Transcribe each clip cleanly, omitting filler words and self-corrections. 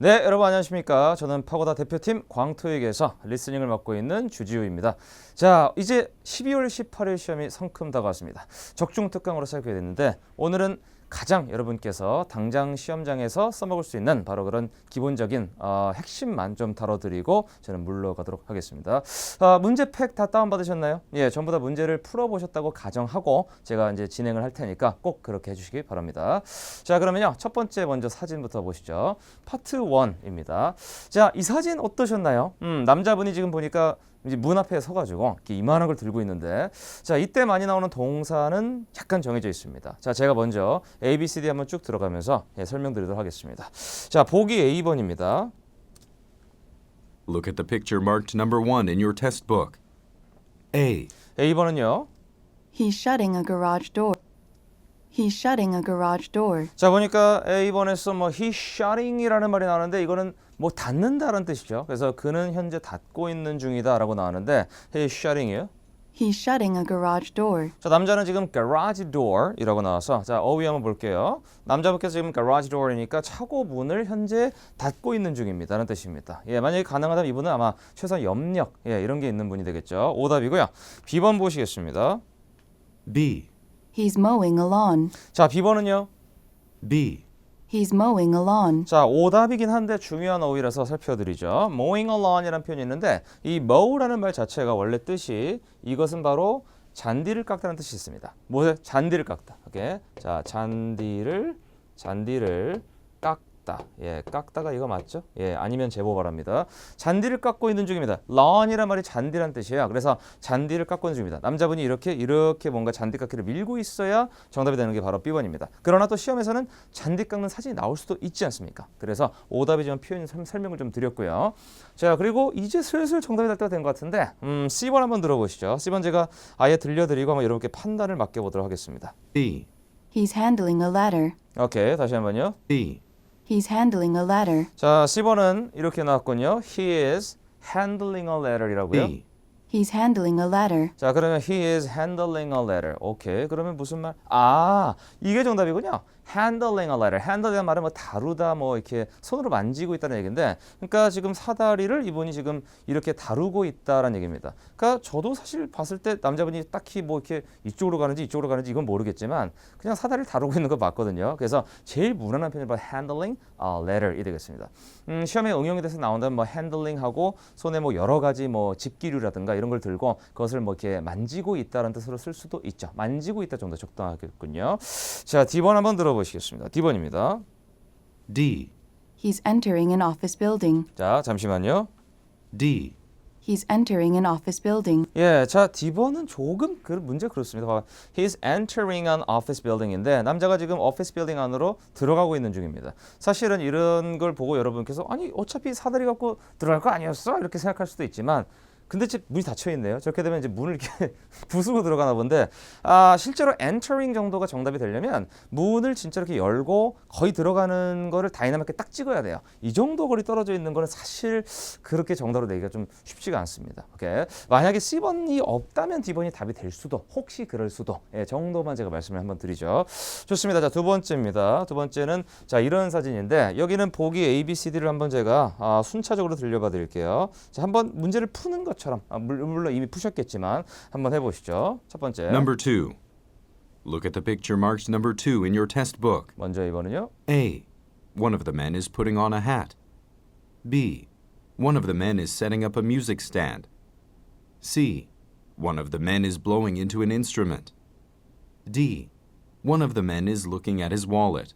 네, 여러분 안녕하십니까? 저는 파고다 대표팀 광토익에서 리스닝을 맡고 있는 주지우입니다. 자, 이제 12월 18일 시험이 성큼 다가왔습니다. 적중 특강으로 시작하게 됐는데 오늘은 가장 여러분께서 당장 시험장에서 써먹을 수 있는 바로 그런 기본적인 핵심만 좀 다뤄드리고 저는 물러가도록 하겠습니다. 문제팩 다 다운받으셨나요? 예, 전부 다 문제를 풀어보셨다고 가정하고 제가 이제 진행을 할 테니까 꼭 그렇게 해주시기 바랍니다. 자, 그러면요. 첫 번째 먼저 사진부터 보시죠. 파트 1입니다. 자, 이 사진 어떠셨나요? 남자분이 지금 보니까 이제 문 앞에 서가지고 이렇게 이만한 걸 들고 있는데, 자, 이때 많이 나오는 동사는 약간 정해져 있습니다. 자, 제가 먼저 A, B, C, D 한번 쭉 들어가면서 설명드리도록 하겠습니다. 자, 보기 A번입니다. Look at the picture marked number 1 in your test book. A. A번은요. He's shutting a garage door. He's shutting a garage door. 자, 보니까 A번에서 뭐 he's shutting이라는 말이 나오는데 이거는 뭐 닫는다라는 뜻이죠. 그래서 그는 현재 닫고 있는 중이다라고 나오는데 he's shutting이요. He's shutting a garage door. 자, 남자는 지금 garage door이라고 나와서 자, 어휘 한번 볼게요. 남자분께서 지금 garage door이니까 차고 문을 현재 닫고 있는 중입니다라는 뜻입니다. 예, 만약에 가능하다면 이분은 아마 최소한 염력 이런 게 있는 분이 되겠죠. 오답이고요. B번 보시겠습니다. B. He's mowing a lawn. 자, B번은요. B. He's mowing a lawn. 자, 오답이긴 한데 중요한 어휘라서 살펴드리죠. mowing a lawn이라는 표현이 있는데 이 mow라는 말 자체가 원래 뜻이 이것은 바로 잔디를 깎다는 뜻이 있습니다. 뭐죠? 잔디를 깎다. 오케이. 자, 잔디를 깎다. 예, 깎다가 이거 맞죠? 예, 아니면 제보 바랍니다. 잔디를 깎고 있는 중입니다. lawn이란 말이 잔디란 뜻이에요. 그래서 잔디를 깎고 있는 중입니다. 남자분이 이렇게 뭔가 잔디 깎기를 밀고 있어야 정답이 되는 게 바로 B번입니다. 그러나 또 시험에서는 잔디 깎는 사진이 나올 수도 있지 않습니까? 그래서 오답이지만 표현 설명을 좀 드렸고요. 자, 그리고 이제 슬슬 정답이 날 때가 된 것 같은데 C번 한번 들어보시죠. C번 제가 아예 들려드리고 한번 여러분께 판단을 맡겨보도록 하겠습니다. B. He's handling a ladder. 오케이, 다시 한번요. B. He's handling a ladder. 자, C번은 이렇게 나왔군요. He is handling a ladder이라고요. B. He's handling a ladder. 자, 그러면 he is handling a ladder. 오케이. 그러면 무슨 말? 아, 이게 정답이군요. handling a ladder. handle이라는 말은 뭐 다루다, 뭐 이렇게 손으로 만지고 있다는 얘기인데, 그러니까 지금 사다리를 이분이 지금 이렇게 다루고 있다라는 얘기입니다. 그러니까 저도 사실 봤을 때 남자분이 딱히 뭐 이렇게 이쪽으로 가는지 이건 모르겠지만 그냥 사다리를 다루고 있는 거 봤거든요. 그래서 제일 무난한 표현이 바로 handling a ladder이 되겠습니다. 시험에 응용이 돼서 나온다면 뭐 handling하고 손에 뭐 여러 가지 뭐 집기류라든가 이런 걸 들고 그것을 뭐 이렇게 만지고 있다는 뜻으로 쓸 수도 있죠. 만지고 있다 정도 적당하겠군요. 자, D번 한번 들어보시겠습니다. D번입니다. D. He's entering an office building. 자, 잠시만요. D. He's entering an office building. 예, 자, D번은 조금 문제 그렇습니다. 봐봐. He's entering an office building인데 남자가 지금 오피스 빌딩 안으로 들어가고 있는 중입니다. 사실은 이런 걸 보고 여러분께서 아니 어차피 사다리 갖고 들어갈 거 아니었어? 이렇게 생각할 수도 있지만 근데 지금 문이 닫혀 있네요. 저렇게 되면 이제 문을 이렇게 부수고 들어가나 본데 실제로 entering 정도가 정답이 되려면 문을 진짜 이렇게 열고 거의 들어가는 거를 다이나믹하게 딱 찍어야 돼요. 이 정도 거리 떨어져 있는 거는 사실 그렇게 정답으로 내기가 좀 쉽지가 않습니다. 오케이. 만약에 C번이 없다면 D번이 답이 될 수도 혹시 그럴 수도 정도만 제가 말씀을 한번 드리죠. 좋습니다. 자, 두 번째입니다. 두 번째는 자 이런 사진인데 여기는 보기 A, B, C, D를 한번 제가 순차적으로 들려봐 드릴게요. 자, 한번 문제를 푸는 것 처럼 물론 이미 푸셨겠지만 한번 해보시죠. 첫 번째. Number 2. Look at the picture marked number 2 in your test book. 먼저 이번은요. A. One of the men is putting on a hat. B. One of the men is setting up a music stand. C. One of the men is blowing into an instrument. D. One of the men is looking at his wallet.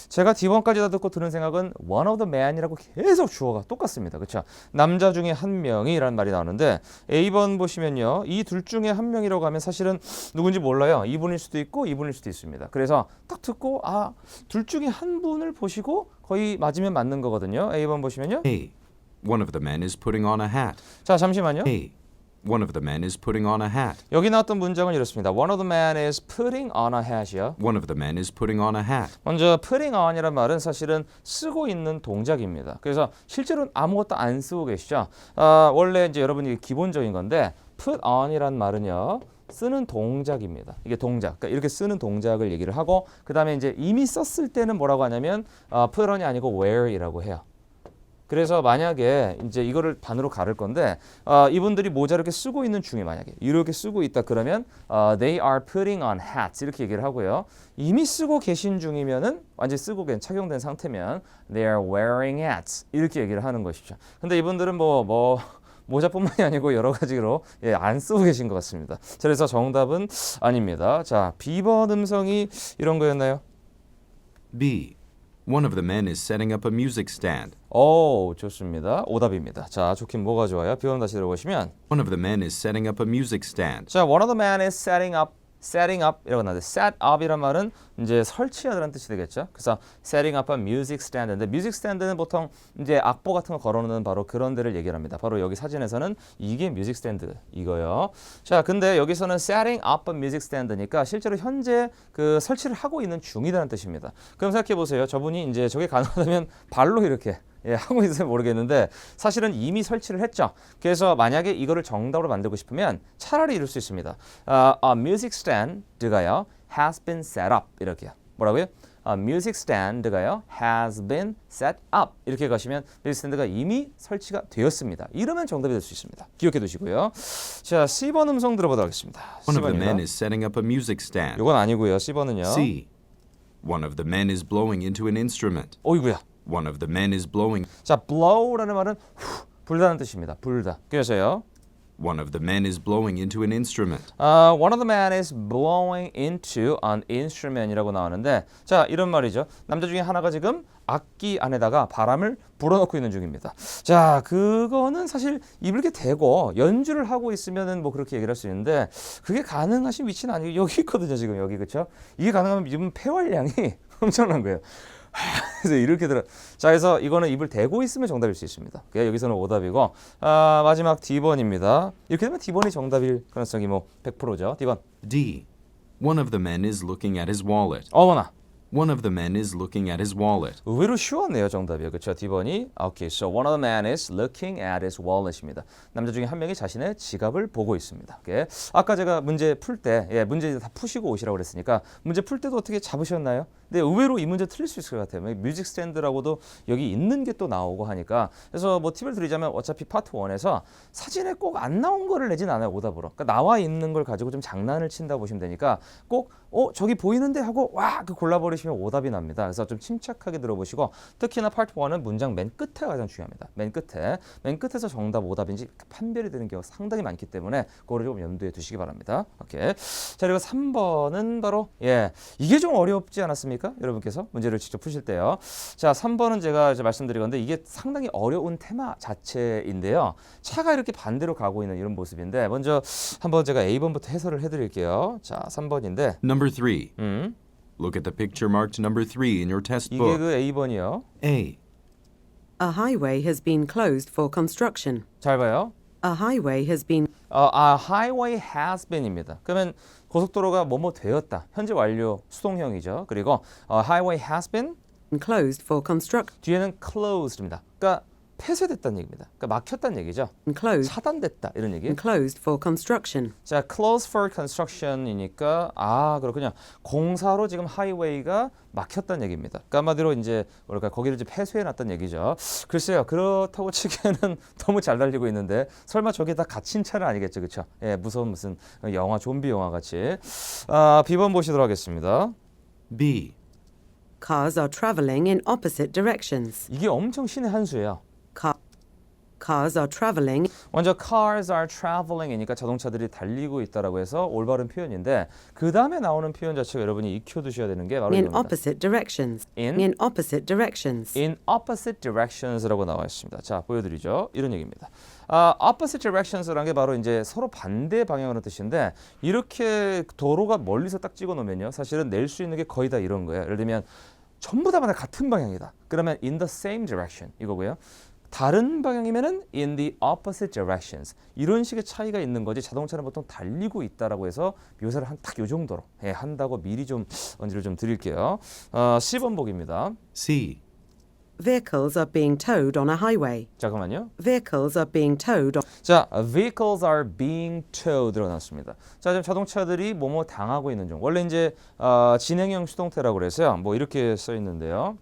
제가 D번까지 다 듣고 드는 생각은 one of the man이라고 계속 주어가 똑같습니다. 그렇죠? 남자 중에 한 명이라는 말이 나오는데 A번 보시면요. 이 둘 중에 한 명이라고 하면 사실은 누군지 몰라요. 이분일 수도 있고 이분일 수도 있습니다. 그래서 딱 듣고 둘 중에 한 분을 보시고 거의 맞으면 맞는 거거든요. A번 보시면요. A. One of the men is putting on a hat. 자, 잠시만요. A. One of the men is putting on a hat. 여기 나왔던 문장은 이렇습니다. One of the men is putting on a hat이요. One of the men is putting on a hat. 먼저 putting on이란 말은 사실은 쓰고 있는 동작입니다. 그래서 실제로는 아무것도 안 쓰고 계시죠. 원래 이제 여러분이 기본적인 건데 put on이란 말은요. 쓰는 동작입니다. 이게 동작. 그러니까 이렇게 쓰는 동작을 얘기를 하고 그 다음에 이제 이미 썼을 때는 뭐라고 하냐면 put on이 아니고 wear이라고 해요. 그래서 만약에 이제 이거를 반으로 가를 건데 이분들이 모자를 이렇게 쓰고 있는 중에 만약에 이렇게 쓰고 있다 그러면 they are putting on hats 이렇게 얘기를 하고요. 이미 쓰고 계신 중이면은 완전히 쓰고 착용된 상태면 they are wearing hats 이렇게 얘기를 하는 것이죠. 근데 이분들은 뭐 모자뿐만이 아니고 여러 가지로 안 쓰고 계신 것 같습니다. 자, 그래서 정답은 아닙니다. 자, B번 음성이 이런 거였나요? B. One of the men is setting up a music stand. 오, 좋습니다. 오답입니다. 자, 좋긴 뭐가 좋아요? B번 다시 들어보시면 One of the men is setting up a music stand. 자, one of the men is setting up 이라고 나오는데 set up이란 말은 이제 설치하다는 뜻이 되겠죠. 그래서 setting up a music stand인데 music stand는 보통 이제 악보 같은 거 걸어놓는 바로 그런 데를 얘기를 합니다. 바로 여기 사진에서는 이게 music stand 이거요. 자, 근데 여기서는 setting up a music stand니까 실제로 현재 그 설치를 하고 있는 중이라는 뜻입니다. 그럼 생각해 보세요. 저분이 이제 저게 가능하다면 발로 이렇게 하고 있으면 모르겠는데 사실은 이미 설치를 했죠. 그래서 만약에 이거를 정답으로 만들고 싶으면 차라리 이럴 수 있습니다. A music stand가요 has been set up 이렇게요. 뭐라고요? A music stand가요 has been set up 이렇게 가시면 뮤직 스탠드가 이미 설치가 되었습니다. 이러면 정답이 될 수 있습니다. 기억해 두시고요. 자, C번 음성 들어보도록 하겠습니다. One of the men C번입니다. is setting up a music stand. 이건 아니고요. C번은요. C. One of the men is blowing into an instrument. 어이구야. One of the men is blowing. 자, blow라는 말은 불다는 뜻입니다. 불다. 그래서요. One of the men is blowing into an instrument. One of the men is blowing into an instrument이라고 나오는데 자, 이런 말이죠. 남자 중에 하나가 지금 악기 안에다가 바람을 불어넣고 있는 중입니다. 자, 그거는 사실 입을 이렇게 대고 연주를 하고 있으면은 뭐 그렇게 얘기를 할 수 있는데 그게 가능하신 위치는 아니고 여기 있거든요. 지금 여기 그렇죠? 이게 가능하면 지금 폐활량이 엄청난 거예요. 그래서 이렇게 들어. 자, 그래서 이거는 입을 대고 있으면 정답일 수 있습니다. 여기서는 오답이고 마지막 D번입니다. 이렇게 되면 D번이 정답일 가능성이 뭐 100%죠. D번. D. One of the men is looking at his wallet. 어머나. One of the men is looking at his wallet. 의외로 쉬웠네요. 정답이요. 그렇죠. D번이 오케이. So one of the men is looking at his wallet입니다. 남자 중에 한 명이 자신의 지갑을 보고 있습니다. 오케이. 아까 제가 문제 풀 때 문제 다 푸시고 오시라고 그랬으니까 문제 풀 때도 어떻게 잡으셨나요? 근데 의외로 이 문제 틀릴 수 있을 것 같아요. 뮤직 스탠드라고도 여기 있는 게 또 나오고 하니까 그래서 뭐 팁을 드리자면 어차피 파트 1에서 사진에 꼭 안 나온 거를 내진 않아요. 오답으로. 그러니까 나와 있는 걸 가지고 좀 장난을 친다 보시면 되니까 꼭 저기 보이는데 하고 그 골라버리시면 오답이 납니다. 그래서 좀 침착하게 들어보시고 특히나 파트 1은 문장 맨 끝에 가장 중요합니다. 맨 끝에서 정답 오답인지 판별이 되는 경우가 상당히 많기 때문에 그거를 좀 염두에 두시기 바랍니다. 오케이. 자, 그리고 3번은 바로 이게 좀 어렵지 않았습니까? 여러분께서 문제를 직접 푸실 때요. 자, 3번은 제가 이제 말씀드린 건데 이게 상당히 어려운 테마 자체인데요. 차가 이렇게 반대로 가고 있는 이런 모습인데 먼저 한번 제가 A번부터 해설을 해드릴게요. 자, 3번인데 Number 3. Look at the picture marked number 3 in your test 이게 book. 그 A번이요. A. A highway has been closed for construction. 잘 봐요. A highway has been A highway has been입니다. 그러면 고속도로가 뭐뭐 되었다. 현재 완료 수동형이죠. 그리고 a highway has been closed for construction. 뒤에는 closed입니다. 그러니까 폐쇄됐다는 얘기입니다. 그러니까 막혔다는 얘기죠. Closed. 차단됐다 이런 얘기. Closed for construction. 자, closed for construction이니까 그렇군요. 공사로 지금 하이웨이가 막혔다는 얘기입니다. 그러니까 한마디로 이제 뭐랄까 거기를 이제 폐쇄해 놨다는 얘기죠. 글쎄요. 그렇다고 치기에는 너무 잘 달리고 있는데 설마 저게 다 갇힌 차는 아니겠죠. 그렇죠? 무서운 무슨 영화 좀비 영화 같이. B번 보시도록 하겠습니다. B. Cars are traveling in opposite directions. 이게 엄청 신의 한 수예요. Cars are traveling 먼저 cars are traveling이니까 자동차들이 달리고 있다라고 해서 올바른 표현인데 그 다음에 나오는 표현 자체가 여러분이 익혀두셔야 되는 게 바로 in 이겁니다. opposite directions. In opposite directions. In opposite directions라고 나와 있습니다. 자, 보여드리죠. 이런 얘기입니다. opposite directions라는 게 바로 이제 서로 반대 방향이라는 뜻인데 이렇게 도로가 멀리서 딱 찍어놓으면요, 사실은 낼 수 있는 게 거의 다 이런 거예요. 예를 들면 전부 다 같은 방향이다. 그러면 in the same direction 이거고요. 다른 방향이면은 in the opposite directions 이런 식의 차이가 있는 거지 자동차는 보통 달리고 있다라고 해서 묘사를 딱 요 정도로 한다고 미리 좀 언지를 좀 드릴게요. 10번 보기입니다. C. Vehicles are being towed on a highway. 잠깐만요. Vehicles are being towed on 자, vehicles are being towed 들어놨습니다. 자, 지금 자동차들이 뭐뭐 당하고 있는 중. 원래 이제 진행형 수동태라고 그래서요. 뭐 이렇게 써 있는데요.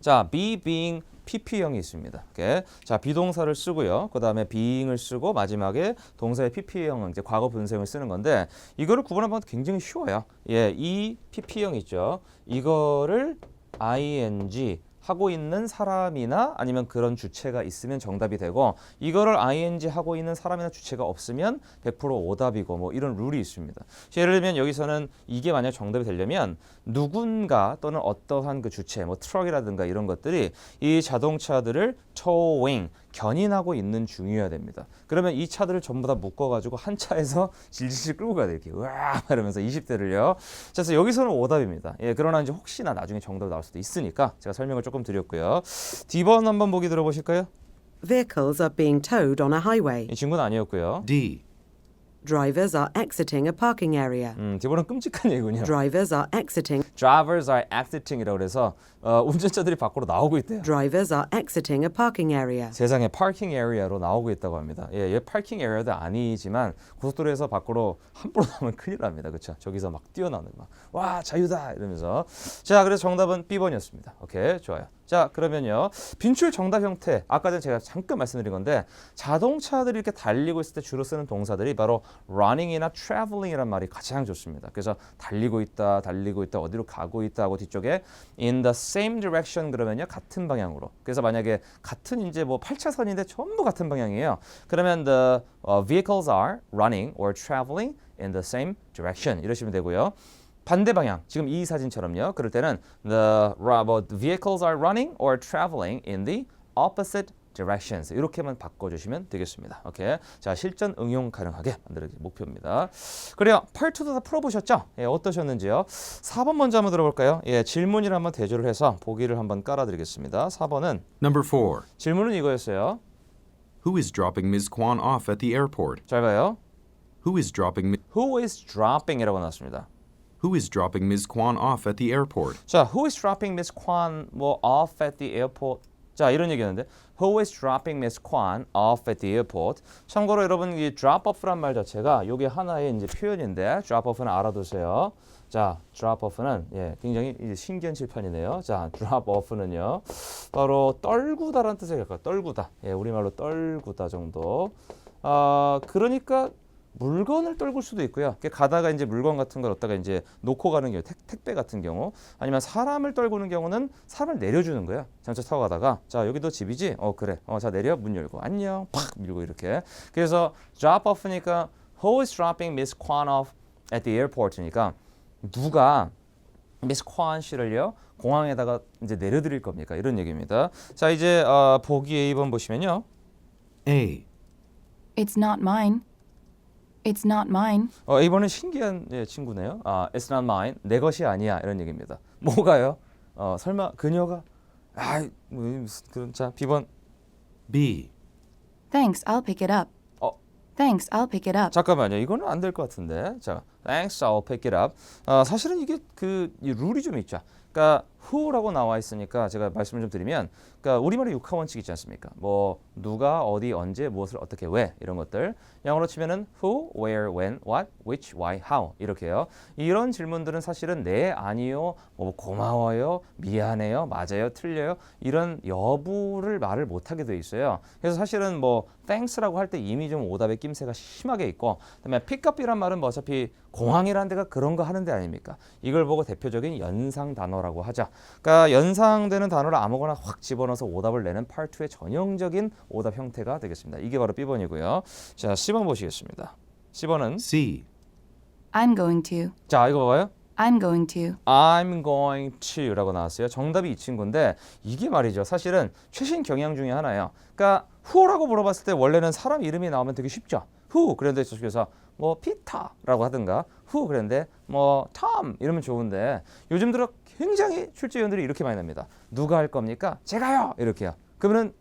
자, be, being, PP형이 있습니다. 오케이. 자, 비동사를 쓰고요. 그 다음에 being을 쓰고 마지막에 동사의 PP형, 이제 과거 분사형을 쓰는 건데 이거를 구분하면 굉장히 쉬워요. 예, 이 PP형 있죠. 이거를 ing 하고 있는 사람이나 아니면 그런 주체가 있으면 정답이 되고 이거를 ing 하고 있는 사람이나 주체가 없으면 100% 오답이고 뭐 이런 룰이 있습니다. 예를 들면 여기서는 이게 만약 정답이 되려면 누군가 또는 어떠한 그 주체 뭐 트럭이라든가 이런 것들이 이 자동차들을 towing 견인하고 있는 중이어야 됩니다. 그러면 이 차들을 전부 다 묶어가지고 한 차에서 질질 끌고 가야 돼요. 이렇게 으아 이러면서 20대를요. 그래서 여기서는 오답입니다. 예, 그러나 이제 혹시나 나중에 정답이 나올 수도 있으니까 제가 설명을 조금 드렸고요. D번 한번 보기 들어보실까요? Vehicles are being towed on a highway. 이 친구는 아니었고요. D. Drivers are exiting a parking area. D번은 끔찍한 얘기군요. Drivers are exiting. Drivers are exiting이라고 그래서 운전자들이 밖으로 나오고 있대요. Drivers are exiting a parking area. 세상에 파킹 에리아로 나오고 있다고 합니다. 예, 얘 파킹 에리아도 아니지만 고속도로에서 밖으로 함부로 나오면 큰일 납니다. 그렇죠? 저기서 막 뛰어나오는 막 와 자유다 이러면서 자 그래서 정답은 B번이었습니다. 오케이 좋아요. 자 그러면요 빈출 정답 형태 아까 전에 제가 잠깐 말씀드린 건데 자동차들이 이렇게 달리고 있을 때 주로 쓰는 동사들이 바로 running이나 traveling이란 말이 가장 좋습니다. 그래서 달리고 있다 어디로 가고 있다 하고 뒤쪽에 in the same direction 그러면요 같은 방향으로. 그래서 만약에 같은 이제 뭐 8차선인데 전부 같은 방향이에요. 그러면 the vehicles are running or traveling in the same direction 이러시면 되고요. 반대 방향 지금 이 사진처럼요. 그럴 때는 the vehicles are running or traveling in the opposite directions 이렇게만 바꿔주시면 되겠습니다. 오케이. 자 실전 응용 가능하게 만드는 게 목표입니다. 그래요. 파트 2도 다 풀어보셨죠? 예, 어떠셨는지요? 4번 먼저 한번 들어볼까요? 예, 질문이랑 한번 대조를 해서 보기를 한번 깔아드리겠습니다. 4번은 Number 4. 질문은 이거였어요. Who is dropping Ms. Kwan off at the airport? 잘 봐요. Who is dropping Who is dropping이라고 나왔습니다. Who is dropping Ms. Kwan off at the airport? 자, who is dropping Miss Kwan 뭐 off at the airport? 자, 이런 얘기였는데 who is dropping Miss Kwan off at the airport? 참고로 여러분 이 drop off란 말 자체가 이게 하나의 이제 표현인데 drop off는 알아두세요. 자, drop off는 예, 굉장히 이제 신기한 칠판이네요. 자, drop off는요. 바로 떨구다라는 뜻이에요. 떨구다. 예, 우리말로 떨구다 정도. 그러니까 물건을 떨굴 수도 있고요. 가다가 이제 물건 같은 걸 얻다가 이제 놓고 가는 경우, 택배 같은 경우, 아니면 사람을 떨구는 경우는 사람을 내려주는 거예요. 전차 타고 가다가 자 여기 너 집이지? 그래. 자 내려 문 열고 안녕 팍 밀고 이렇게. 그래서 drop off니까 who is dropping Miss Kwan off at the airport니까 누가 Miss Kwan 씨를요 공항에다가 이제 내려드릴 겁니까? 이런 얘기입니다. 자 이제 보기 A번 보시면요. A. It's not mine. It's not mine. A번은 신기한 예, 친구네요. It's not mine. 내 것이 아니야. 이런 얘기입니다. 뭐가요? 설마 그녀가 뭐 무슨 그런 자 B번 B. Thanks, I'll pick it up. Thanks, I'll pick it up. 잠깐만요. 이거는 안 될 것 같은데. 자, thanks, I'll pick it up. 사실은 이게 이 룰이 좀 있죠. 그러니까 who라고 나와 있으니까 제가 말씀을 좀 드리면, 그러니까 우리말에 육하 원칙 있지 않습니까? 뭐 누가, 어디, 언제, 무엇을, 어떻게, 왜 이런 것들. 영어로 치면은 who, where, when, what, which, why, how 이렇게요. 이런 질문들은 사실은 네, 아니요, 뭐 고마워요, 미안해요, 맞아요, 틀려요 이런 여부를 말을 못하게 돼 있어요. 그래서 사실은 뭐 thanks라고 할 때 이미 좀 오답의 낌새가 심하게 있고, 그다음에 pickup이란 말은 뭐 어차피 공항이라는 데가 그런 거 하는 데 아닙니까? 이걸 보고 대표적인 연상 단어라고 하죠. 그러니까 연상되는 단어를 아무거나 확 집어넣어서 오답을 내는 part 2의 전형적인 오답 형태가 되겠습니다. 이게 바로 B번이고요. 자, C번 보시겠습니다. C번은 C. I'm going to. 자, 이거 봐봐요. I'm going to. I'm going to라고 나왔어요. 정답이 이 친구인데 이게 말이죠. 사실은 최신 경향 중에 하나예요. 그러니까 who라고 물어봤을 때 원래는 사람 이름이 나오면 되게 쉽죠. who 그런데 저쪽에서 뭐 피터라고 하든가 who 그런데 뭐 톰 이러면 좋은데 요즘 들어 굉장히 출제위원들이 이렇게 많이 납니다. 누가 할 겁니까? 제가요. 이렇게요. 그러면은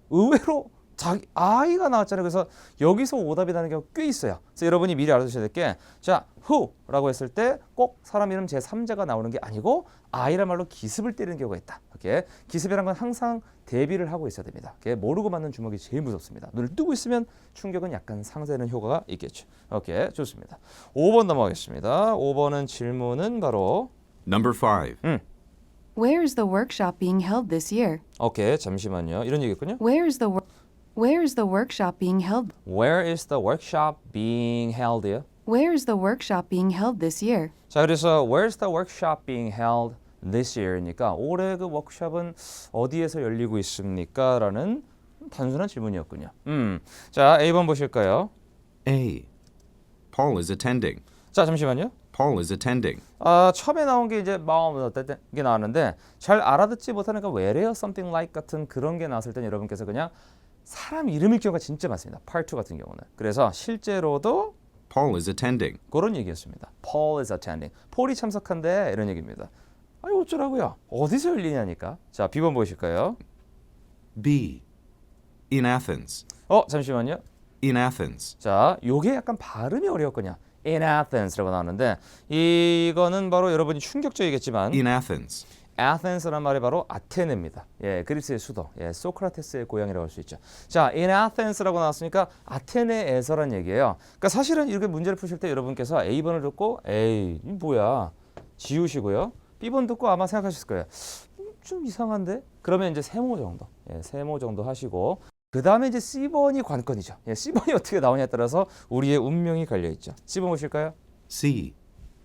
의외로 자기 아이가 나왔잖아요. 그래서 여기서 오답이 나는 경우가 꽤 있어요. 그래서 여러분이 미리 알아두셔야 될 게 자, who라고 했을 때 꼭 사람 이름 제3자가 나오는 게 아니고 아이란 말로 기습을 때리는 경우가 있다. 오케이? 기습이란 건 항상 대비를 하고 있어야 됩니다. 오케이? 모르고 맞는 주먹이 제일 무섭습니다. 눈을 뜨고 있으면 충격은 약간 상쇄되는 효과가 있겠죠. 오케이, 좋습니다. 5번 넘어가겠습니다. 5번은 질문은 바로 Number 5. Where is the workshop being held this year? 오케이, 잠시만요. 이런 얘기겠군요. Where is the workshop being held? Where is the workshop being held? Where is the workshop being held this year? 자, 그래서 where's the workshop being held this year니까 올해 그 워크숍은 어디에서 열리고 있습니까? 라는 단순한 질문이었군요. 자, A번 보실까요? A. Paul is attending. 자, 잠시만요. Paul is attending. 처음에 나온 게 이제 게 나왔는데 잘 알아듣지 못하니까 where요, something like 같은 그런 게 나왔을 땐 여러분께서 그냥 사람 이름일 경우가 진짜 많습니다. Part 2 같은 경우는. 그래서 실제로도 Paul is attending. 그런 얘기였습니다. Paul is attending. 폴이 참석한대 이런 얘기입니다. 아니 어쩌라고요? 어디서 열리냐니까. 자, B번 보실까요? B. In Athens. 잠시만요. In Athens. 자, 요게 약간 발음이 어려웠거든요. In Athens라고 나오는데 이거는 바로 여러분이 충격적이겠지만 In Athens. Athens라는 말이 바로 아테네입니다. 예, 그리스의 수도. 예, 소크라테스의 고향이라고 할 수 있죠. 자, in Athens라고 나왔으니까 아테네에서란 얘기예요. 그러니까 사실은 이렇게 문제를 푸실 때 여러분께서 A번을 듣고 에이, 이 뭐야? 지우시고요. B번 듣고 아마 생각하실 거예요. 좀 이상한데? 그러면 이제 세모 정도. 예, 세모 정도 하시고 그다음에 이제 C번이 관건이죠. 예, C번이 어떻게 나오냐에 따라서 우리의 운명이 갈려 있죠. C번 보실까요? C.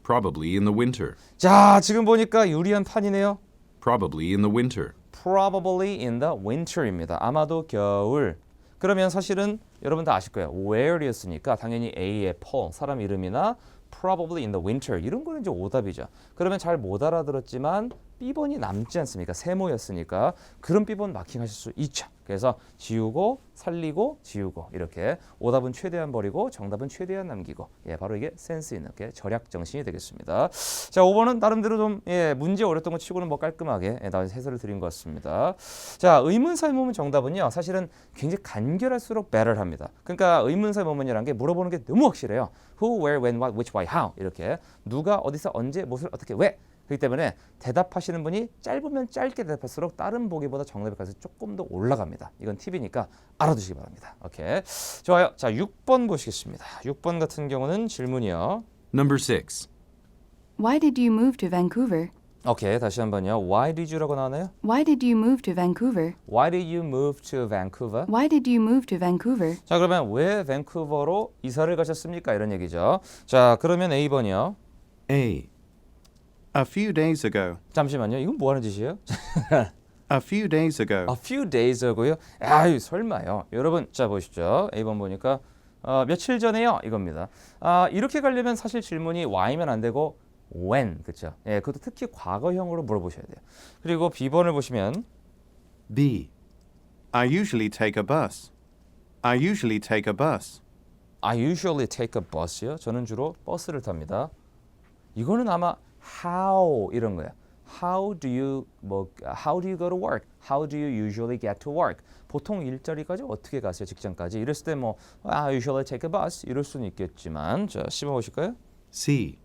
Probably in the winter. 자, 지금 보니까 유리한 판이네요. Probably in the winter. Probably in the winter입니다. 아마도 겨울. 그러면 사실은 여러분 다 아실 거예요. Where였으니까 당연히 A의 Paul, 사람 이름이나 probably in the winter 이런 거는 이제 오답이죠. 그러면 잘 못 알아들었지만 B번이 남지 않습니까? 세모였으니까 그런 B번 마킹하실 수 있죠. 그래서 지우고 살리고 지우고 이렇게 오답은 최대한 버리고 정답은 최대한 남기고 예, 바로 이게 센스 있는 게 절약 정신이 되겠습니다. 자, 5번은 나름대로 좀 문제 어렸던 거 치고는 뭐 깔끔하게 해설을 드린 것 같습니다. 자, 의문사의 모문 정답은요. 사실은 굉장히 간결할수록 better합니다. 그러니까 의문사의 모문이라는 게 물어보는 게 너무 확실해요. Who, where, when, what, which, why, how 이렇게 누가 어디서 언제 무엇을 어떻게 왜 그렇기 때문에 대답하시는 분이 짧으면 짧게 대답할수록 다른 보기보다 정답의 가능성이 조금 더 올라갑니다. 이건 팁이니까 알아두시기 바랍니다. 오케이, 좋아요. 자, 6번 보시겠습니다. 6번 같은 경우는 질문이요. Number 6. Why did you move to Vancouver? 오케이, 다시 한번요. Why did you라고 나오나요? Why did you move to Vancouver? Why did you move to Vancouver? Why did you move to Vancouver? 자, 그러면 왜 밴쿠버로 이사를 가셨습니까? 이런 얘기죠. 자, 그러면 A번이요. A. A few days ago. 잠시만요. 이건 뭐 하는 짓이에요? A few days ago. A few days ago요. 아유, 설마요. 여러분, 자 보시죠. A번 보니까 며칠 전에요. 이겁니다. 이렇게 가려면 사실 질문이 why면 안 되고 when, 그렇죠? 예, 그것도 특히 과거형으로 물어보셔야 돼요. 그리고 B번을 보시면 B. I usually take a bus. I usually take a bus. I usually take a bus요. 저는 주로 버스를 탑니다. 이거는 아마 how 이런 거야. How do you go to work? How do you usually get to work? 보통 일자리까지 어떻게 가세요? 직장까지? 이랬을 때 뭐 I usually take a bus 이럴 수는 있겠지만 자, 10번 보실까요? C.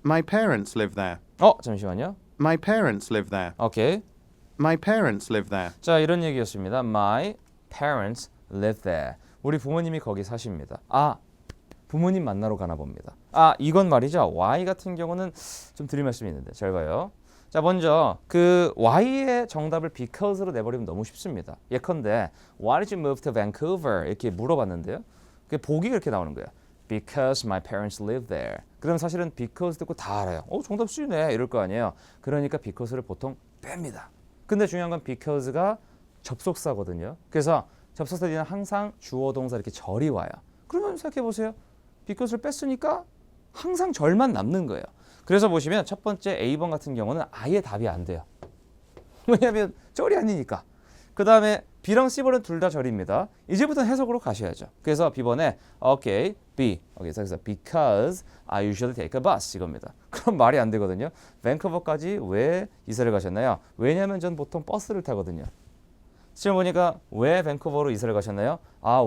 My parents live there. 잠시만요. My parents live there. 오케이. My parents live there. 자, 이런 얘기였습니다. My parents live there. 우리 부모님이 거기 사십니다. 부모님 만나러 가나 봅니다. 이건 말이죠. Y 같은 경우는 좀 드릴 말씀이 있는데 잘 봐요. 자, 먼저 그 Y의 정답을 because로 내버리면 너무 쉽습니다. 예컨대 Why did you move to Vancouver? 이렇게 물어봤는데요. 그 보기 이렇게 나오는 거예요. Because my parents live there. 그럼 사실은 because 듣고 다 알아요. 정답 C네 이럴 거 아니에요. 그러니까 because를 보통 뺍니다. 근데 중요한 건 because가 접속사거든요. 그래서 접속사 뒤에는 항상 주어 동사 이렇게 절이 와요. 그러면 생각해 보세요. because를 뺐으니까 항상 절만 남는 거예요. 그래서 보시면 첫 번째 A번 같은 경우는 아예 답이 안 돼요. 왜냐하면 절이 아니니까. 그 다음에 B랑 C번은 둘 다 절입니다. 이제부터 해석으로 가셔야죠. 그래서 B번에 오케이, B. 그래서 because I usually take a bus 이겁니다. 그럼 말이 안 되거든요. 밴쿠버까지 왜 이사를 가셨나요? 왜냐하면 전 보통 버스를 타거든요. 지금 보니까 왜 밴쿠버로 이사를 가셨나요?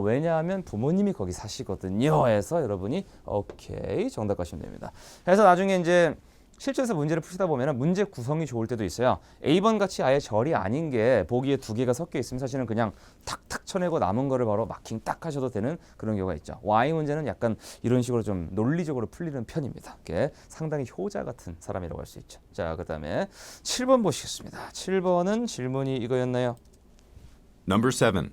왜냐하면 부모님이 거기 사시거든요. 해서 여러분이 오케이 정답 가시면 됩니다. 그래서 나중에 이제 실전에서 문제를 푸시다 보면 문제 구성이 좋을 때도 있어요. A번 같이 아예 절이 아닌 게 보기에 두 개가 섞여 있으면 사실은 그냥 탁탁 쳐내고 남은 거를 바로 마킹 딱 하셔도 되는 그런 경우가 있죠. Y 문제는 약간 이런 식으로 좀 논리적으로 풀리는 편입니다. 이게 상당히 효자 같은 사람이라고 할 수 있죠. 자, 그다음에 7번 보시겠습니다. 7번은 질문이 이거였나요? Number 7.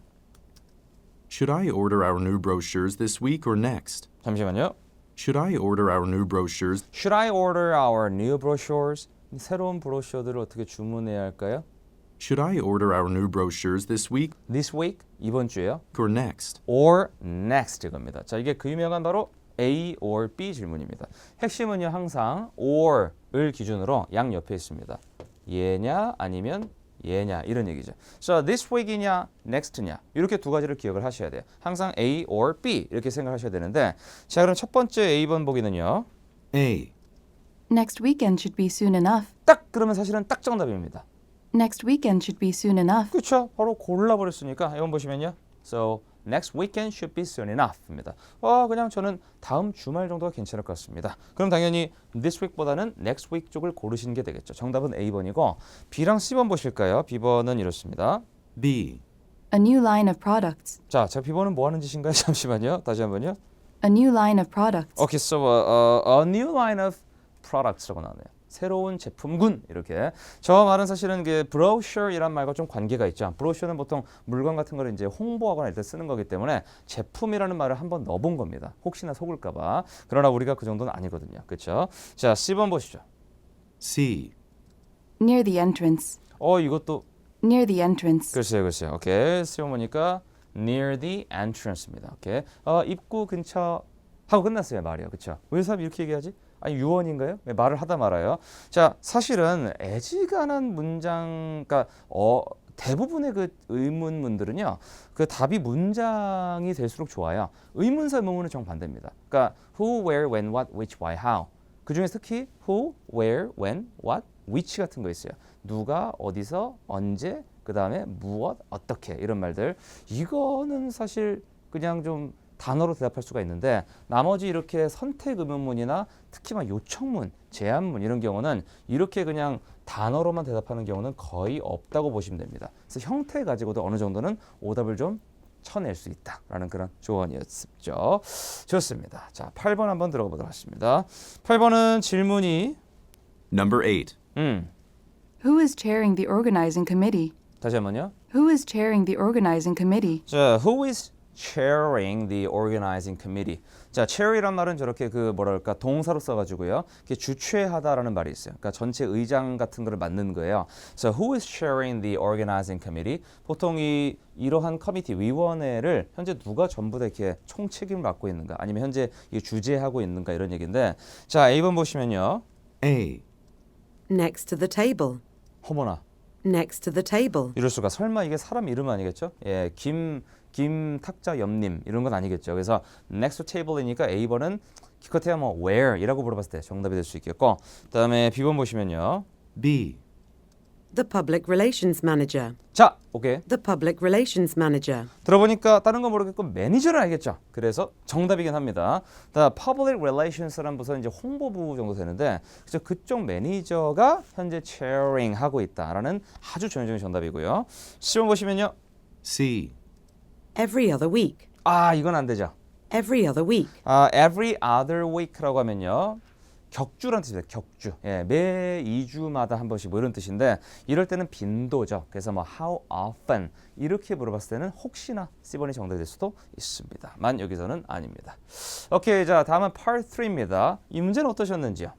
Should I order our new brochures this week or next? 잠시만요. Should I order our new brochures Should I order our new brochures? 새로운 브로셔들을 어떻게 주문해야 할까요? Should I order our new brochures this week This week? 이번 주에요? or next? Or next 이겁니다. 자, 이게 그 유명한 바로 A or B 질문입니다. 핵심은요 항상 or을 기준으로 양 옆에 있습니다. 얘냐 아니면 얘냐 이런 얘기죠. So this week이냐 next냐 이렇게 두 가지를 기억을 하셔야 돼요. 항상 A or B 이렇게 생각하셔야 되는데 자 그럼 첫 번째 A번 보기는요. A. Next weekend should be soon enough. 딱 그러면 사실은 딱 정답입니다. Next weekend should be soon enough. 그렇죠. 바로 골라버렸으니까 이번 보시면요. So next weekend should be soon enough입니다. 그냥 저는 다음 주말 정도가 괜찮을 것 같습니다. 그럼 당연히 this week보다는 next week 쪽을 고르시는 게 되겠죠. 정답은 A번이고 B랑 C번 보실까요? B번은 이렇습니다. B. A new line of products. 자, B번은 뭐 하는 짓인가요? 잠시만요. 다시 한번요. A new line of products. Okay, so a new line of products라고 나오네요. 새로운 제품군 이렇게. 저 말은 사실은 그 brochure이란 말과 좀 관계가 있죠. brochure는 보통 물건 같은 걸 이제 홍보하거나 이럴 때 쓰는 거기 때문에 제품이라는 말을 한번 넣어본 겁니다. 혹시나 속을까봐. 그러나 우리가 그 정도는 아니거든요. 그렇죠? 자, C번 보시죠. C. Near the entrance. 이것도 Near the entrance. 글쎄요. 오케이. C번 보니까 near the entrance입니다. 오케이. 입구 근처 하고 끝났어요 말이요. 그렇죠? 왜 사람이 이렇게 얘기하지? 아니 유언인가요? 왜 말을 하다 말아요. 자 사실은 애지간한 문장, 그러니까 대부분의 그 의문문들은요, 그 답이 문장이 될수록 좋아요. 의문사 의문문은 정반대입니다. 그러니까 who, where, when, what, which, why, how. 그 중에 특히 who, where, when, what, which 같은 거 있어요. 누가, 어디서, 언제, 그 다음에 무엇, 어떻게 이런 말들. 이거는 사실 그냥 좀 단어로 대답할 수가 있는데 나머지 이렇게 선택 의문문이나 특히 막 요청문, 제안문 이런 경우는 이렇게 그냥 단어로만 대답하는 경우는 거의 없다고 보시면 됩니다. 그래서 형태 가지고도 어느 정도는 오답을 좀 쳐낼 수 있다라는 그런 조언이었죠. 좋습니다. 자, 8번 한번 들어가 보도록 하겠습니다. 8번은 질문이 Number 8. Who is chairing the organizing committee? 다시 한번요. Who is chairing the organizing committee? 자, who is chairing the organizing committee. 자, chair이란 말은 저렇게 그 뭐랄까 동사로 써가지고요. 이게 주최하다라는 말이 있어요. 그러니까 전체 의장 같은 거를 맡는 거예요. So who is chairing the organizing committee? 보통 이러한 커미티 위원회를 현재 누가 전부 다 이렇게 총책임을 맡고 있는가, 아니면 현재 이 주재하고 있는가 이런 얘기인데, 자 A번 보시면요. A. Next to the table. 어머나, Next to the table. 이럴 수가. 설마 이게 사람 이름 아니겠죠? 예, 김탁자 염님 이런 건 아니겠죠. 그래서 next to table이니까 A번은 기껏해야 뭐 where이라고 물어봤을 때 정답이 될 수 있겠고, 그다음에 B번 보시면요. B. The public relations manager. 자, 오케이. The public relations manager. 들어보니까 다른 거 모르겠고 매니저를 알겠죠. 그래서 정답이긴 합니다. The public relations라는 부서는 이제 홍보부 정도 되는데, 그래서 그쪽 매니저가 현재 chairing 하고 있다라는 아주 전형적인 정답이고요. C번 보시면요. C. Every other week. 이건 안 되죠. Every other week. Every other week라고 하면요. 격주라는 뜻입니다. 격주. 예, 매 2주마다 한 번씩 뭐 이런 뜻인데, 이럴 때는 빈도죠. 그래서 뭐 how often 이렇게 물어봤을 때는 혹시나 C번이 정답이 될 수도 있습니다. 만 여기서는 아닙니다. 오케이, 자 다음은 Part 3입니다. 이 문제는 어떠셨는지요?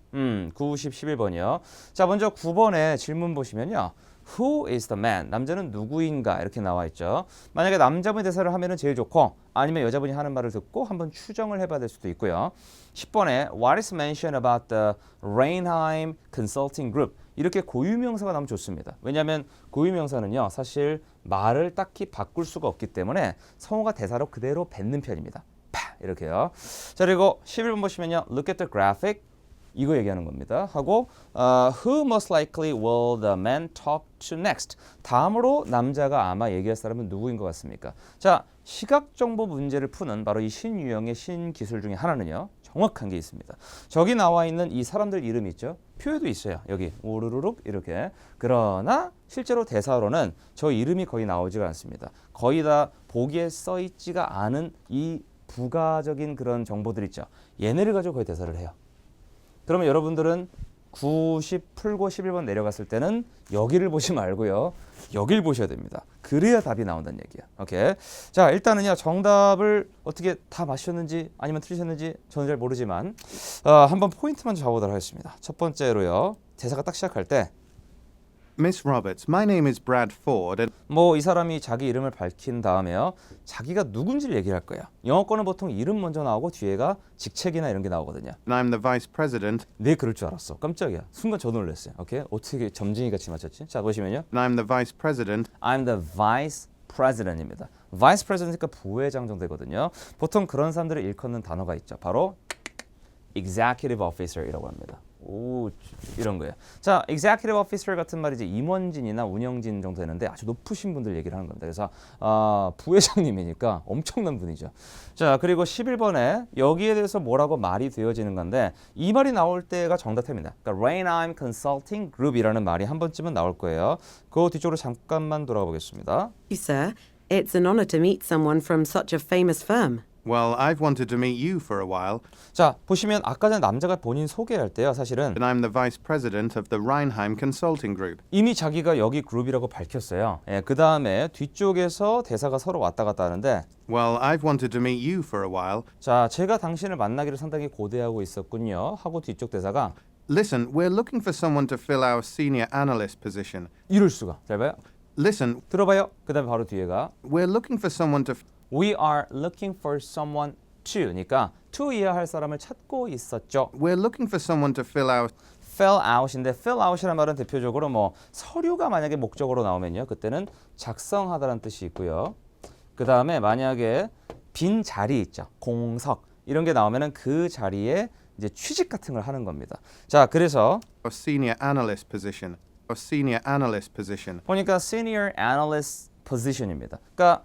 90, 11번이요. 자, 먼저 9번에 질문 보시면요. Who is the man? 남자는 누구인가 이렇게 나와 있죠. 만약에 남자분이 대사를 하면은 제일 좋고, 아니면 여자분이 하는 말을 듣고 한번 추정을 해봐야 될 수도 있고요. 10번에 What is mentioned about the Rainheim Consulting Group? 이렇게 고유명사가 나오면 좋습니다. 왜냐하면 고유명사는요, 사실 말을 딱히 바꿀 수가 없기 때문에 성어가 대사로 그대로 뱉는 편입니다. 파 이렇게요. 자, 그리고 11번 보시면요. Look at the graphic. 이거 얘기하는 겁니다. 하고 who most likely will the man talk to next? 다음으로 남자가 아마 얘기할 사람은 누구인 것 같습니까? 자, 시각정보 문제를 푸는 바로 이 신유형의 신기술 중에 하나는요. 정확한 게 있습니다. 저기 나와 있는 이 사람들 이름이 있죠. 표에도 있어요. 여기 오르르륵 이렇게. 그러나 실제로 대사로는 저 이름이 거의 나오지가 않습니다. 거의 다 보기에 써 있지가 않은 이 부가적인 그런 정보들 있죠. 얘네를 가지고 거의 대사를 해요. 그러면 여러분들은 90 풀고 11번 내려갔을 때는 여기를 보지 말고요. 여길 보셔야 됩니다. 그래야 답이 나온다는 얘기야. 오케이. 자, 일단은요. 정답을 어떻게 다 맞추셨는지 아니면 틀리셨는지 저는 잘 모르지만 한번 포인트만 잡아보도록 하겠습니다. 첫 번째로요. 대사가 딱 시작할 때 Miss Roberts, my name is Brad Ford, and 뭐 이 사람이 자기 이름을 밝힌 다음에요. 자기가 누군지를 얘기할 거예요. 영어권은 보통 이름 먼저 나오고 뒤에가 직책이나 이런 게 나오거든요. I'm the Vice President, 네, 그럴 줄 알았어. 깜짝이야. 순간 저 놀랐어요. 오케이? 어떻게 점쟁이 같이 맞췄지? 자, 보시면요. and I'm the Vice President I'm the Vice President입니다. Vice President이니까 부회장 정도 되거든요. 보통 그런 사람들을 일컫는 단어가 있죠. 바로 Executive Officer이라고 합니다. 오, 이런 거예요. 자, Executive Officer 같은 말이 이제 임원진이나 운영진 정도 되는데 아주 높으신 분들 얘기를 하는 겁니다. 그래서 부회장님이니까 엄청난 분이죠. 자, 그리고 11번에 여기에 대해서 뭐라고 말이 되어지는 건데 이 말이 나올 때가 정답입니다. 그러니까 Rainheim Consulting Group이라는 말이 한 번쯤은 나올 거예요. 그 뒤쪽으로 잠깐만 돌아가 보겠습니다. You, sir. It's an honor to meet someone from such a famous firm. Well, I've wanted to meet you for a while, 자, 보시면 아까 전에 남자가 본인 소개할 때요. 사실은 and I'm the Vice President of the Rheinheim Consulting Group. 이미 자기가 여기 그룹이라고 밝혔어요. 예, 그 다음에 뒤쪽에서 대사가 서로 왔다 갔다 하는데 Well, I've wanted to meet you for a while. 자, 제가 당신을 만나기를 상당히 고대하고 있었군요. 하고 뒤쪽 대사가 Listen, we're looking for someone to fill our senior analyst position. 이럴 수가. 잘 봐요. Listen, 들어봐요. 그 다음에 바로 뒤에가 we're looking for someone to We are looking for someone to니까 to 이해야 할 사람을 찾고 있었죠. we're looking for someone to fill our fill out인데 fill out이라는 말은 대표적으로 뭐 서류가 만약에 목적으로 나오면요. 그때는 작성하다라는 뜻이 있고요. 그 다음에 만약에 빈 자리 있죠. 공석 이런 게 나오면은 그 자리에 이제 취직 같은 걸 하는 겁니다. 자, 그래서 senior analyst position. Our senior analyst position. 보니까 senior analyst position입니다. 그러니까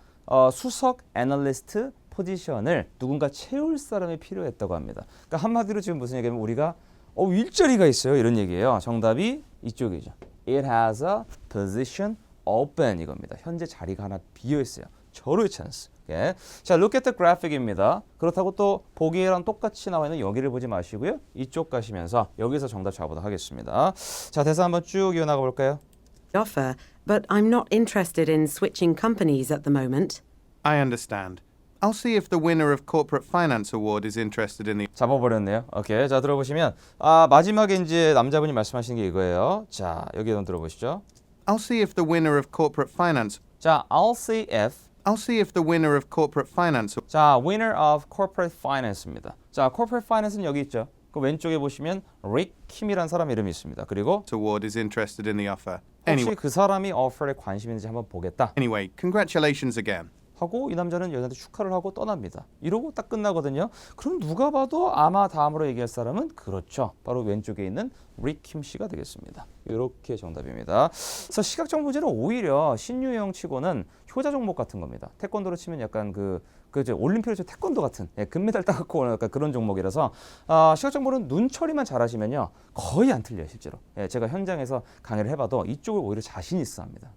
수석 애널리스트 포지션을 누군가 채울 사람이 필요했다고 합니다. 그러니까 한마디로 지금 무슨 얘기냐면 우리가 일자리가 있어요 이런 얘기예요. 정답이 이쪽이죠. It has a position open 이겁니다. 현재 자리가 하나 비어 있어요. 절호의 찬스. 예. 자, look at the graphic입니다. 그렇다고 또 보기랑 똑같이 나와 있는 여기를 보지 마시고요. 이쪽 가시면서 여기서 정답 잡아보도록 하겠습니다. 자, 대사 한번 쭉 이어나가 볼까요? Offer, but I'm not interested in switching companies at the moment. I understand. I'll see if the winner of Corporate Finance Award is interested in the 잡아버렸네요. 오케이. 자, 들어보시면 마지막에 이제 남자분이 말씀하시는 게 이거예요. 자, 여기 한번 들어보시죠. I'll see if the winner of Corporate Finance 자, I'll see if the winner of Corporate Finance 자, winner of corporate finance입니다. 자, corporate finance는 여기 있죠. 그 왼쪽에 보시면 릭 킴이라는 사람 이름이 있습니다. 그리고 Award is interested in the offer. 혹시 그 사람이 offer에 관심이 있는지 한번 보겠다 Anyway, congratulations again. 하고 이 남자는 여자한테 축하를 하고 떠납니다. 이러고 딱 끝나거든요. 그럼 누가 봐도 아마 다음으로 얘기할 사람은 그렇죠. 바로 왼쪽에 있는 릭 킴 씨가 되겠습니다. 이렇게 정답입니다. 그래서 시각적 문제는 오히려 신유형 치고는 효자 종목 같은 겁니다. 태권도로 치면 약간 이제 올림픽에서 태권도 같은 금메달 따갖고 오는 약간 그런 종목이라서 시각 정보는 눈 처리만 잘하시면요 거의 안 틀려요 실제로. 제가 현장에서 강의를 해봐도 이쪽을 오히려 자신 있어 합니다.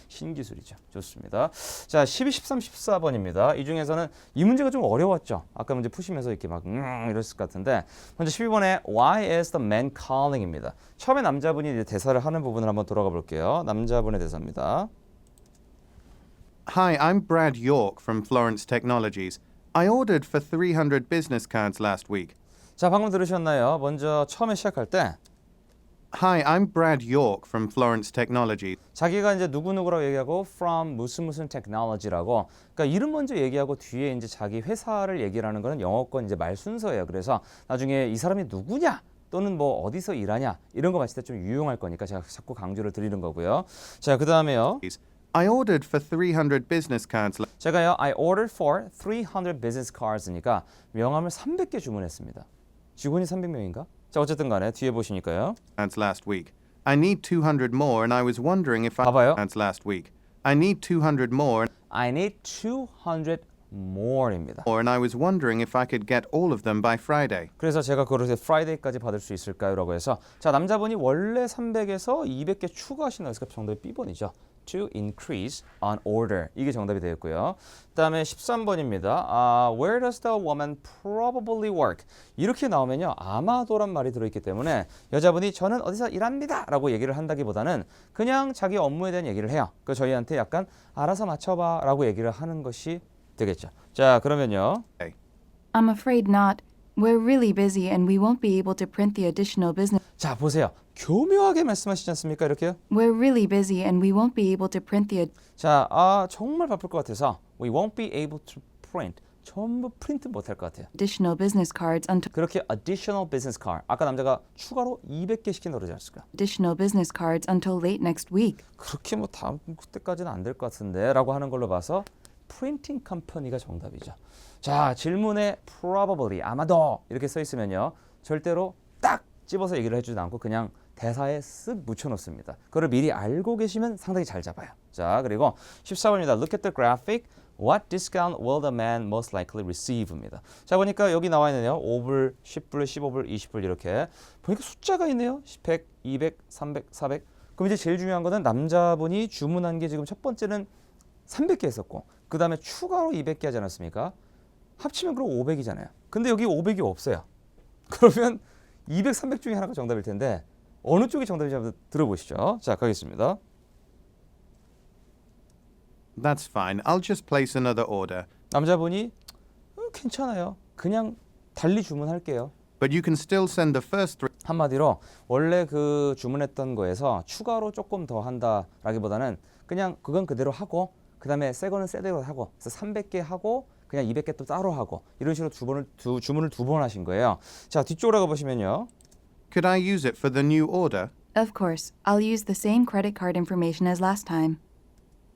신기술이죠. 좋습니다. 자, 12, 13, 14번입니다. 이 중에서는 이 문제가 좀 어려웠죠. 아까 문제 푸시면서 이렇게 막 이랬을 것 같은데 먼저 12번에 Why is the man calling입니다. 처음에 남자분이 이제 대사를 하는 부분을 한번 돌아가 볼게요. 남자분의 대사입니다. Hi, I'm Brad York from Florence Technologies. I ordered for 300 business cards last week. 자, 방금 들으셨나요? 먼저 처음에 시작할 때 Hi, I'm Brad York from Florence Technologies. 자기가 이제 누구누구라고 얘기하고 from 무슨 technology라고 그러니까 이름 먼저 얘기하고 뒤에 이제 자기 회사를 얘기를 하는 거는 영어권 이제 말 순서예요. 그래서 나중에 이 사람이 누구냐 또는 뭐 어디서 일하냐 이런 거 봤을 때 좀 유용할 거니까 제가 자꾸 강조를 드리는 거고요. 자, 그다음에요. I ordered for 300 business cards. 제가요 I ordered for 300 business cards니까 명함을 300개 주문했습니다. 직원이 300명인가? 자, 어쨌든 간에 뒤에 보시니까요. Ads last week. I need 200 more and I was wondering if I 봐봐요. ads last week. I need 200 more I need 200 more입니다. and I was wondering if I could get all of them by Friday. 그래서 제가 그걸 Friday까지 받을 수 있을까요? 라고 해서 자, 남자분이 원래 300에서 200개 추가하신다고 해서 정답이 B번이죠. To increase on order. 이게 정답이 되었고요. 그다음에 13번입니다. Where does the woman probably work? 이렇게 나오면요. 아마도란 말이 들어있기 때문에 여자분이 저는 어디서 일합니다. 라고 얘기를 한다기보다는 그냥 자기 업무에 대한 얘기를 해요. 그 저희한테 약간 알아서 맞춰봐 라고 얘기를 하는 것이 되겠죠. 자, 그러면요. I'm afraid not. We're really busy and we won't be able to print the additional business. 자, 보세요. 교묘하게 말씀하시지 않습니까? 이렇게요. We're really busy and we won't be able to print the 자, 정말 바쁠 것 같아서 we won't be able to print. 전부 프린트 못할 것 같아요. additional business cards until 그렇게 additional business card. 아까 남자가 추가로 200개 시킨다고 그러지 않았을까? additional business cards until late next week. 그렇게 뭐 다음 그때까지는 안 될 것 같은데 라고 하는 걸로 봐서 프린팅 컴퍼니가 정답이죠. 자, 질문에 probably 아마도 이렇게 써 있으면요. 절대로 딱 집어서 얘기를 해주지 않고 그냥 대사에 쓱 묻혀놓습니다. 그걸 미리 알고 계시면 상당히 잘 잡아요. 자, 그리고 14번입니다. Look at the graphic. What discount will the man most likely receive입니다. 자, 보니까 여기 나와 있네요. 5불, 10불, 15불, 20불 이렇게. 보니까 숫자가 있네요. 100, 200, 300, 400. 그럼 이제 제일 중요한 거는 남자분이 주문한 게 지금 첫 번째는 300개 했었고 그 다음에 추가로 200개 하지 않았습니까? 합치면 그럼 500이잖아요. 근데 여기 500이 없어요. 그러면 200, 300 중에 하나가 정답일 텐데 어느 쪽이 정답인지 한번 들어보시죠. 자, 가겠습니다. That's fine. I'll just place another order. 남자분이 괜찮아요. 그냥 달리 주문할게요. But you can still send the first three 한마디로 원래 그 주문했던 거에서 추가로 조금 더 한다라기보다는 그냥 그건 그대로 하고 그 다음에 새 거는 새대로 하고 그래서 300개 하고 그냥 200개 또 따로 하고 이런 식으로 주문을 두 번 하신 거예요. 자, 뒤쪽으로 가보시면요. Could I use it for the new order? Of course, I'll use the same credit card information as last time.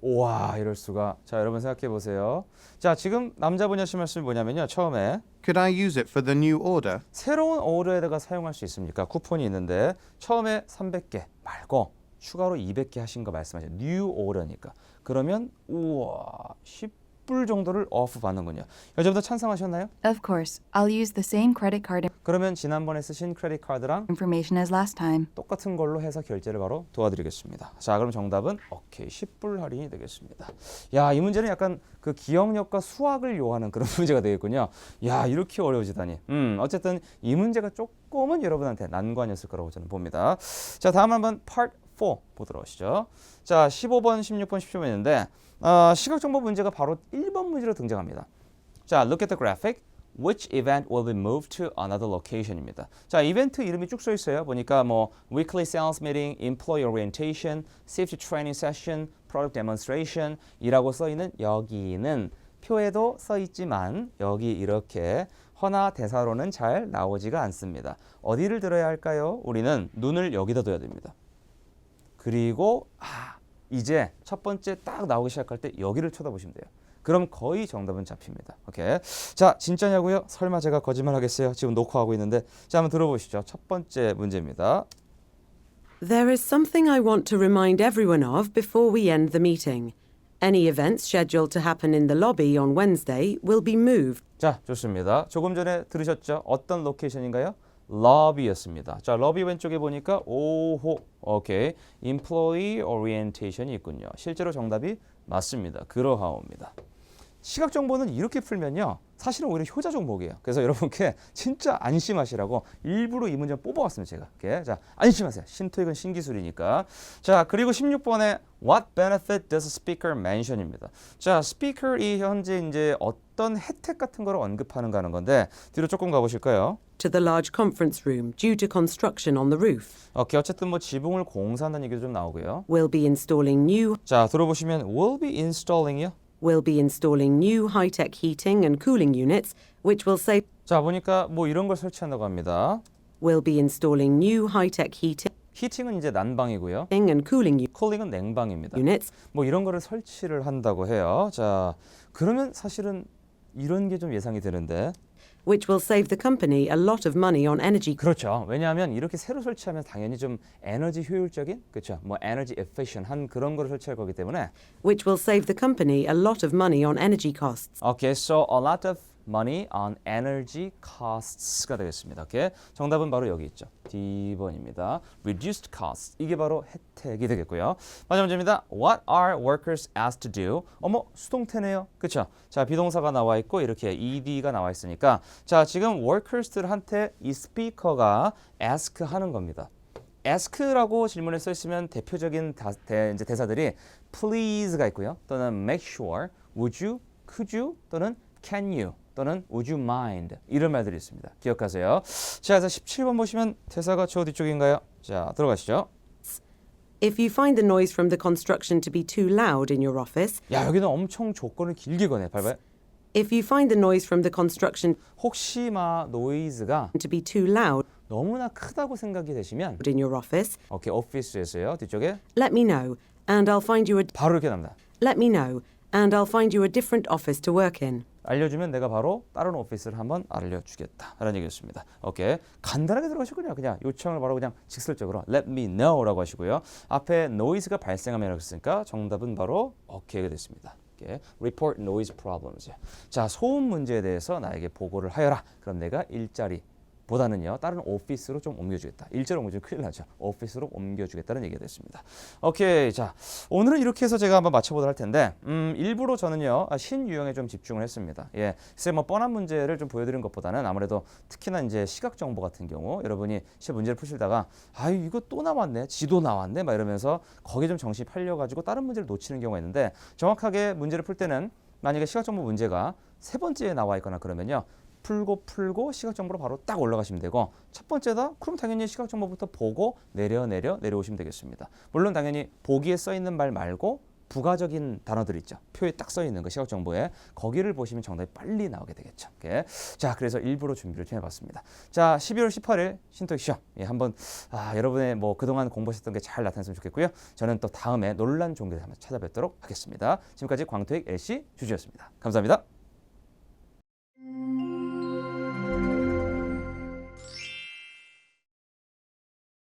와, 이럴 수가. 자, 여러분 생각해 보세요. 자, 지금 남자분이 하신 말씀이 뭐냐면요. 처음에 Could I use it for the new order? 새로운 오더에다가 사용할 수 있습니까? 쿠폰이 있는데 처음에 300개 말고 추가로 200개 하신 거 말씀하세요. 뉴 오더니까. 그러면 우와 10불 정도를 오프 받는군요. 여자분도 찬성하셨나요? Of course, I'll use the same credit card 그러면 지난번에 쓰신 크레딧 카드랑 information as last time. 똑같은 걸로 해서 결제를 바로 도와드리겠습니다. 자, 그럼 정답은 오케이 10불 할인이 되겠습니다. 야, 이 문제는 약간 그 기억력과 수학을 요하는 그런 문제가 되겠군요. 야, 이렇게 어려워지다니. 어쨌든 이 문제가 조금은 여러분한테 난관이었을 거라고 저는 봅니다. 자, 다음 한번 Part 4 보도록 하시죠. 자, 15번, 16번, 17번인데 시각정보 문제가 바로 1번 문제로 등장합니다. 자, look at the graphic. Which event will be moved to another location입니다. 자, 이벤트 이름이 쭉 써 있어요. 보니까 뭐 weekly sales meeting, employee orientation, safety training session, product demonstration 이라고 써 있는 여기는 표에도 써 있지만 여기 이렇게 허나 대사로는 잘 나오지가 않습니다. 어디를 들어야 할까요? 우리는 눈을 여기다 둬야 됩니다. 그리고 이제 첫 번째 딱 나오기 시작할 때 여기를 쳐다보시면 돼요. 그럼 거의 정답은 잡힙니다. 오케이. 자, 진짜냐고요? 설마 제가 거짓말 하겠어요? 지금 녹화하고 있는데. 자, 한번 들어보시죠. 첫 번째 문제입니다. There is something I want to remind everyone of before we end the meeting. Any events scheduled to happen in the lobby on Wednesday will be moved. 자, 좋습니다. 조금 전에 들으셨죠? 어떤 로케이션인가요? 러비였습니다. 자, 러비 왼쪽에 보니까 오호, 오케이, employee orientation이 있군요. 실제로 정답이 맞습니다. 그러하옵니다. 시각 정보는 이렇게 풀면요, 사실은 오히려 효자 종목이에요. 그래서 여러분께 진짜 안심하시라고 일부러 이 문제 뽑아왔습니다. 제가. 오케이. 자, 안심하세요. 신토익은 신기술이니까. 자, 그리고 16번에 What benefit does a speaker mention입니다. 자, 스피커이 현재 이제 어떤 혜택 같은 걸 언급하는가 하는 건데 뒤로 조금 가보실까요? To the large conference room due to construction on the roof. 오케이, 어쨌든 뭐 지붕을 공사한다는 얘기도 좀 나오고요. We'll be installing new 자, 들어보시면 will be installing이요. We'll be installing new high-tech heating and cooling units, which will save. 자, 보니까 뭐 이런 걸 설치한다고 합니다. We'll be installing new high-tech heating 히팅은 이제 난방이고요. and cooling 쿨링은 냉방입니다. units. 뭐 이런 거를 설치를 한다고 해요. 자, 그러면 사실은 이런 게 좀 예상이 되는데 which will save the company a lot of money on energy 그렇죠. 왜냐하면 이렇게 새로 설치하면 당연히 좀 에너지 효율적인, 그렇죠. 뭐 에너지 efficient 한 그런 거를 설치할 거기 때문에 which will save the company a lot of money on energy costs. Okay, so a lot of money on energy costs가 되겠습니다. 오케이. 정답은 바로 여기 있죠. D번입니다. Reduced costs. 이게 바로 혜택이 되겠고요. 마지막 문제입니다. What are workers asked to do? 어머, 수동태네요. 그렇죠? 자, 비동사가 나와 있고 이렇게 ed가 나와 있으니까 자, 지금 workers들한테 이 스피커가 ask 하는 겁니다. ask라고 질문에 써 있으면 대표적인 이제 대사들이 please가 있고요. 또는 make sure, would you, could you 또는 can you 또는 would you mind 이런 말들이 있습니다. 기억하세요. 자, 그래서 17번 보시면 대사가 저 뒤쪽인가요? 자, 들어가시죠. If you find the noise from the construction to be too loud in your office, 야, 여기는 엄청 조건을 길게 거네. 봐봐요. if you find the noise from the construction 혹시마 노이즈가 to be too loud 너무나 크다고 생각이 되시면 in your office, 오케이, 오피스에서요. 뒤쪽에 let me know and I'll find you a 바로 이렇게 납니다. let me know and I'll find you a different office to work in. 알려주면 내가 바로 다른 오피스를 한번 알려주겠다 라는 얘기였습니다. 오케이, 간단하게 들어가시군요. 그냥 요청을 바로 그냥 직설적으로 let me know라고 하시고요. 앞에 noise가 발생하면 했으니까 정답은 바로 오케이가 됐습니다. 오케이, report noise problems. 자, 소음 문제에 대해서 나에게 보고를 하여라. 그럼 내가 일자리 보다는요 다른 오피스로 좀 옮겨주겠다. 일자로 옮겨주면 큰일 나죠. 오피스로 옮겨주겠다는 얘기가 됐습니다. 오케이, 자 오늘은 이렇게 해서 제가 한번 맞춰보도록 할 텐데 일부러 저는요 신유형에 좀 집중을 했습니다. 예, 글쎄 뭐 뻔한 문제를 좀 보여드린 것보다는 아무래도 특히나 이제 시각 정보 같은 경우 여러분이 시험 문제를 푸시다가 아유 이거 또 나왔네, 지도 나왔네 막 이러면서 거기에 좀 정신이 팔려가지고 다른 문제를 놓치는 경우가 있는데 정확하게 문제를 풀 때는 만약에 시각 정보 문제가 세 번째에 나와 있거나 그러면요. 풀고 시각 정보로 바로 딱 올라가시면 되고 첫 번째다? 그럼 당연히 시각 정보부터 보고 내려오시면 되겠습니다. 물론 당연히 보기에 써 있는 말 말고 부가적인 단어들 있죠. 표에 딱 써 있는 거 시각 정보에 거기를 보시면 정답이 빨리 나오게 되겠죠. 오케이. 자, 그래서 일부러 준비를 좀 해봤습니다. 자, 12월 18일 신토익 시험 한번 여러분의 뭐 그동안 공부하셨던 게 잘 나타났으면 좋겠고요. 저는 또 다음에 논란 종교를 한번 찾아뵙도록 하겠습니다. 지금까지 광토익 LC 주주였습니다. 감사합니다.